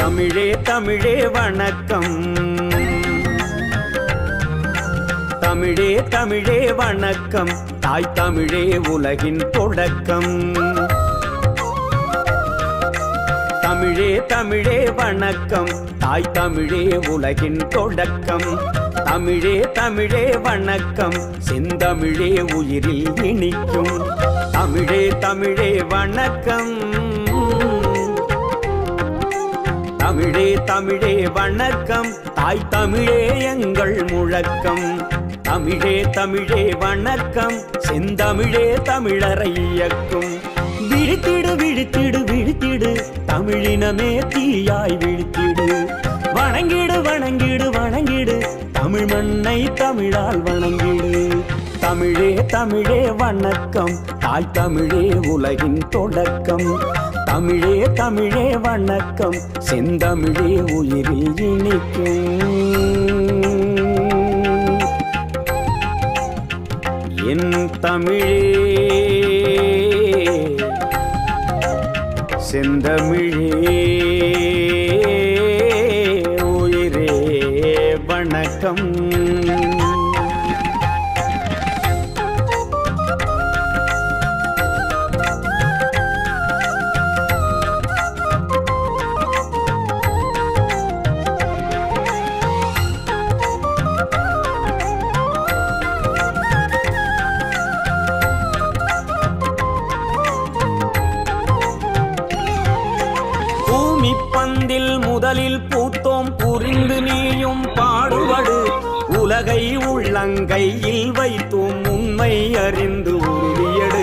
தமிழே தமிழே வணக்கம். தமிழே தமிழே வணக்கம். தாய் தமிழே உலகின் தொடக்கம். தமிழே தமிழே வணக்கம். தாய் தமிழே உலகின் தொடக்கம். தமிழே தமிழே வணக்கம். செந்தமிழே உயிரில் இனிக்கும். தமிழே தமிழே வணக்கம். தமிழே தமிழே வணக்கம். தாய் தமிழே எங்கள் முழக்கம். தமிழே தமிழே வணக்கம். செந்தமிழே தமிழரை இயக்கும். விழித்திடு விழித்திடு விழித்திடு தமிழினமே தீயாய் விழித்திடு. வணங்கிடு வணங்கிடு வணங்கிடு தமிழ் மண்ணை தமிழால் வணங்கிடு. தமிழே தமிழே வணக்கம். தாய் தமிழே உலகின் தொடக்கம். தமிழே தமிழே வணக்கம். செந்தமிழே உயிரில் இனிக்கும். என் தமிழே செந்தமிழே உயிரே வணக்கம். பந்தில் முதலில் பூத்தோம் புரிந்து நீயும் பாடுபடு. உலகை உள்ளங்கையில் வைத்தோம் உண்மை அறிந்து உறுதியடு.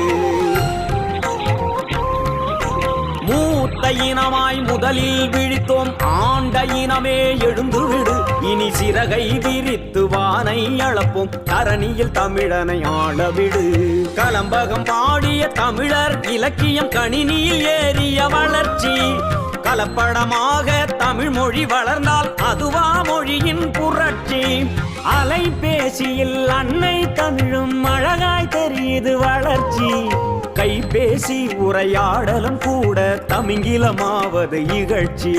மூத்த இனமாய் முதலில் விழித்தோம் ஆண்ட இனமே எழுந்துவிடு. இனி சிறகை விரித்து வானை அளப்போம் தரணியில் தமிழனை ஆளவிடு. கலம்பகம் பாடிய தமிழர் இலக்கியம் கணினியில் ஏறிய வளர்ச்சி. கலப்படமாக தமிழ் மொழி வளர்ந்தால் அதுவா மொழியின் புரட்சி. அலைபேசியில் அன்னை தமிழும் அழகாய் தெரியுது வளர்ச்சி. கைபேசி உரையாடலும் கூட தமிங்கிலமாவது இகழ்ச்சி.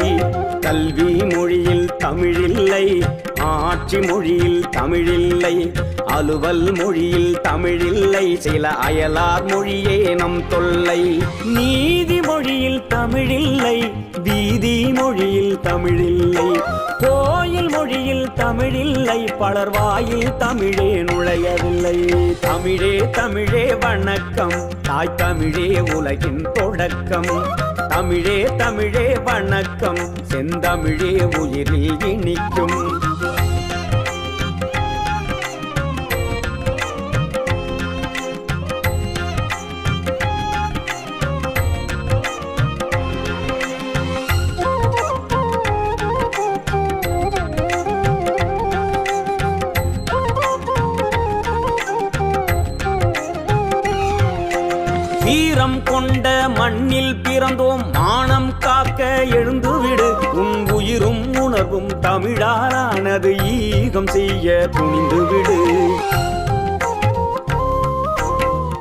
கல்வி மொழியில் தமிழில்லை, ஆட்சி மொழியில் தமிழில்லை, அலுவல் மொழியில் தமிழில்லை, சில அயலார் மொழியே நம் தொல்லை. நீதி மொழியில் தமிழில்லை, வீதி மொழியில் தமிழில்லை, கோயில் மொழியில் தமிழில்லை, பலர் வாயில் தமிழே நுழையவில்லை. தமிழே தமிழே வணக்கம். தாய் தமிழே உலகின் தொடக்கம். தமிழே தமிழே வணக்கம். செந்தமிழே உயிரில் இனிக்கும். வீரம் கொண்ட மண்ணில் பிறந்தோம் மானம் காக்க எழுந்துவிடு. உன் உயிரும் உணர்வும் தமிழாலானது ஈகம் செய்ய துணிந்துவிடு.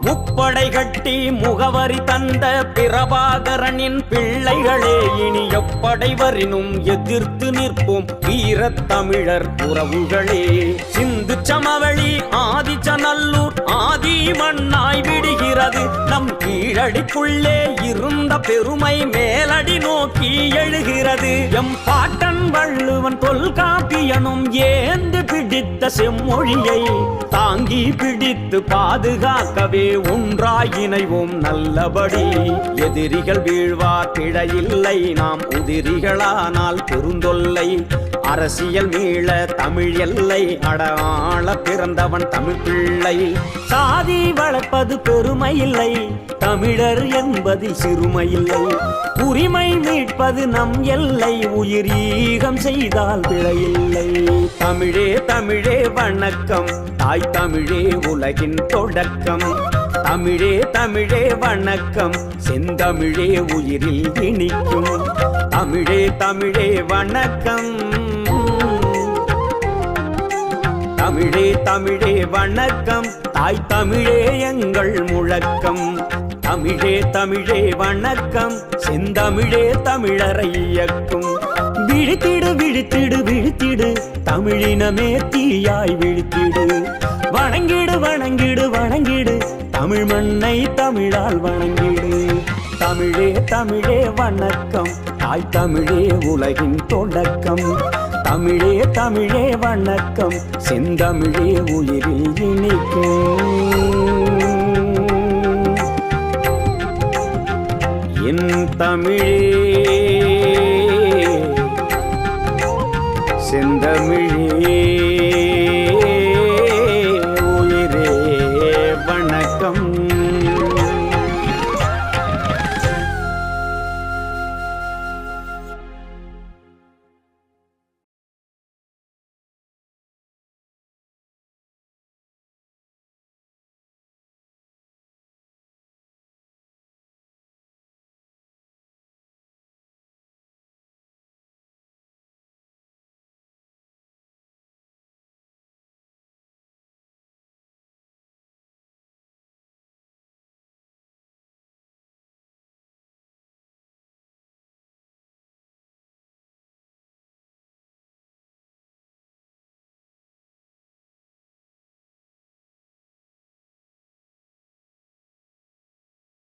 முப்படை கட்டி முகவரி தந்த பிரபாகரனின் பிள்ளைகளே இனி எப்படை வரினும் எதிர்த்து நிற்போம் வீரத் தமிழர் உறவுகளே. சிந்து சமவெளி ஆதிச்சநல்லூர் ஆதி மண்ணாய் விடுகிறது. நம் கீழடிக்குள்ளே இருந்த பெருமை மேலடி நோக்கி எழுகிறது. எம் பாட்டன் வள்ளுவன் தொல்காப்பியனும் ஏந்து பிடித்த செம்மொழியை தாங்கி பிடித்து பாதுகாக்கவே ஒன்றாய் இணைவோம் நல்லபடி. எதிரிகள் வீழ்வார் பிழையில்லை, நாம் உதிரிகளானால் பெருந்தொல்லை. அரசியல் மீள தமிழ் எல்லை, அடாள பிறந்தவன் தமிழ் பிள்ளை. சாதி வளர்ப்பது பெருமை இல்லை, தமிழர் என்பதில் சிறுமை இல்லை. உரிமை மீட்பது நம் எல்லை, உயிர் ஈகம் செய்தால் பிழையில்லை. தமிழே தமிழே வணக்கம். தாய் தமிழே உலகின் தொடக்கம். தமிழே தமிழே வணக்கம். செந்தமிழே உயிரில் இனிக்கும். தமிழே தமிழே வணக்கம். தமிழே தமிழே வணக்கம். தாய் தமிழே எங்கள் முழக்கம். தமிழே தமிழே வணக்கம். செந்தமிழே தமிழரை இயக்கும். விழித்திடு விழித்திடு விழித்திடு தமிழினமே தீயாய் விழித்திடு வணங்கிடு வணங்கிடு வணங்கிடு தமிழ் மண்ணை தமிழால் வணங்கிடு தமிழே தமிழே வணக்கம் தாய் தமிழே உலகின் தொடக்கம் தமிழே தமிழே வணக்கம் செந்தமிழே உயிரில் இனிக்கும் என் தமிழே